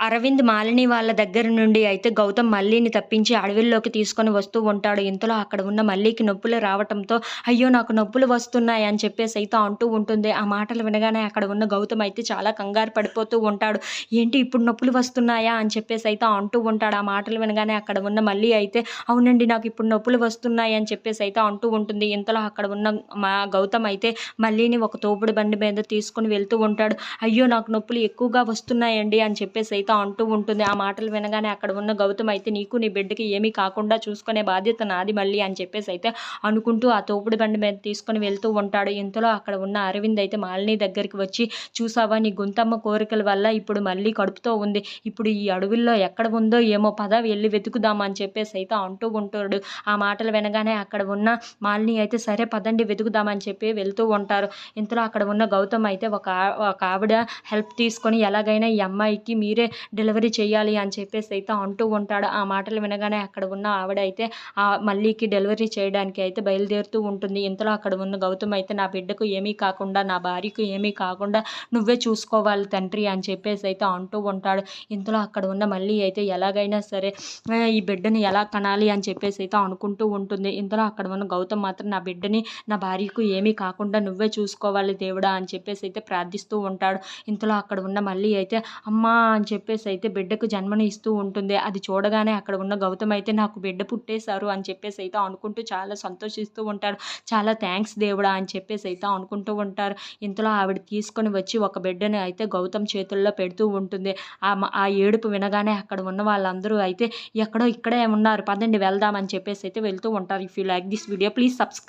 అరవింద్ మాలిని వాళ్ళ దగ్గర నుండి అయితే గౌతమ్ మల్లీని తప్పించి అడవిలోకి తీసుకొని వస్తూ ఉంటాడు. ఇంతలో అక్కడ ఉన్న మల్లీకి నొప్పులు రావటంతో, "అయ్యో! నాకు నొప్పులు వస్తున్నాయి" అని చెప్పేసి అయితే అంటూ ఉంటుంది. ఆ మాటలు వినగానే అక్కడ ఉన్న గౌతమ్ అయితే చాలా కంగారు పడిపోతూ ఉంటాడు. "ఏంటి ఇప్పుడు నొప్పులు వస్తున్నాయా?" అని చెప్పేసి అయితే అంటూ ఉంటాడు. ఆ మాటలు వినగానే అక్కడ ఉన్న మల్లి అయితే, "అవునండి, నాకు ఇప్పుడు నొప్పులు వస్తున్నాయి" అని చెప్పేసి అయితే అంటూ ఉంటుంది. ఇంతలో అక్కడ ఉన్న గౌతమ్ అయితే మల్లీని ఒక తోపుడు బండి మీద తీసుకొని వెళ్తూ ఉంటాడు. "అయ్యో! నాకు నొప్పులు ఎక్కువగా వస్తున్నాయండి" అని చెప్పేసి అయితే అంటూ ఉంటుంది. ఆ మాటలు వినగానే అక్కడ ఉన్న గౌతమ్ అయితే, "నీకు నీ బిడ్డకి ఏమీ కాకుండా చూసుకునే బాధ్యత నాది మళ్ళీ" అని చెప్పేసి అయితే అనుకుంటూ ఆ తోపుడు బండి మీద తీసుకొని వెళ్తూ ఉంటాడు. ఇంతలో అక్కడ ఉన్న అరవింద్ అయితే మాలిని దగ్గరికి వచ్చి, "చూసావా, నీ గుంతమ్మ కోరికల వల్ల ఇప్పుడు మళ్ళీ కడుపుతో ఉంది. ఇప్పుడు ఈ అడవుల్లో ఎక్కడ ఉందో ఏమో, పద వెళ్లి వెతుకుదాం" అని చెప్పేసి అయితే అంటూ ఉంటాడు. ఆ మాటలు వినగానే అక్కడ ఉన్న మాలిని అయితే, "సరే పదండి వెతుకుదాం" అని చెప్పి వెళ్తూ ఉంటారు. ఇంతలో అక్కడ ఉన్న గౌతమ్ అయితే ఒక ఆవిడ హెల్ప్ తీసుకొని, "ఎలాగైనా ఈ అమ్మాయికి మీరే డెలివరీ చేయాలి" అని చెప్పేసి అయితే అంటూ ఉంటాడు. ఆ మాటలు వినగానే అక్కడ ఉన్న ఆవిడ అయితే మల్లీకి డెలివరీ చేయడానికి అయితే బయలుదేరుతూ ఉంటుంది. ఇంతలో అక్కడ ఉన్న గౌతమ్ అయితే, "నా బిడ్డకు ఏమీ కాకుండా, నా భార్యకు ఏమీ కాకుండా నువ్వే చూసుకోవాలి తండ్రి" అని చెప్పేసి అయితే అంటూ ఉంటాడు. ఇంతలో అక్కడ ఉన్న మల్లి అయితే ఎలాగైనా సరే ఈ బిడ్డని ఎలా కనాలి అని చెప్పేసి అయితే అనుకుంటూ ఉంటుంది. ఇంతలో అక్కడ ఉన్న గౌతమ్ మాత్రం, "నా బిడ్డని, నా భార్యకు ఏమీ కాకుండా నువ్వే చూసుకోవాలి దేవుడా" అని చెప్పేసి అయితే ప్రార్థిస్తూ ఉంటాడు. ఇంతలో అక్కడ ఉన్న మల్లి అయితే, "అమ్మా" అని చెప్పేసి అయితే బిడ్డకు జన్మని ఇస్తూ ఉంటుంది. అది చూడగానే అక్కడ ఉన్న గౌతమ్ అయితే, "నాకు బిడ్డ పుట్టేశారు" అని చెప్పేసి అయితే అనుకుంటూ చాలా సంతోషిస్తూ ఉంటాడు. "చాలా థ్యాంక్స్ దేవుడా" అని చెప్పేసి అయితే అనుకుంటూ ఉంటారు. ఇంతలో ఆవిడ తీసుకొని వచ్చి ఒక బిడ్డని అయితే గౌతమ్ చేతుల్లో పెడుతూ ఉంటుంది. ఆ ఏడుపు వినగానే అక్కడ ఉన్న వాళ్ళందరూ అయితే, "ఎక్కడో ఇక్కడే ఉన్నారు, పదండి వెళ్దాం" అని చెప్పేసి అయితే వెళ్తూ ఉంటారు. If you like this video, please subscribe.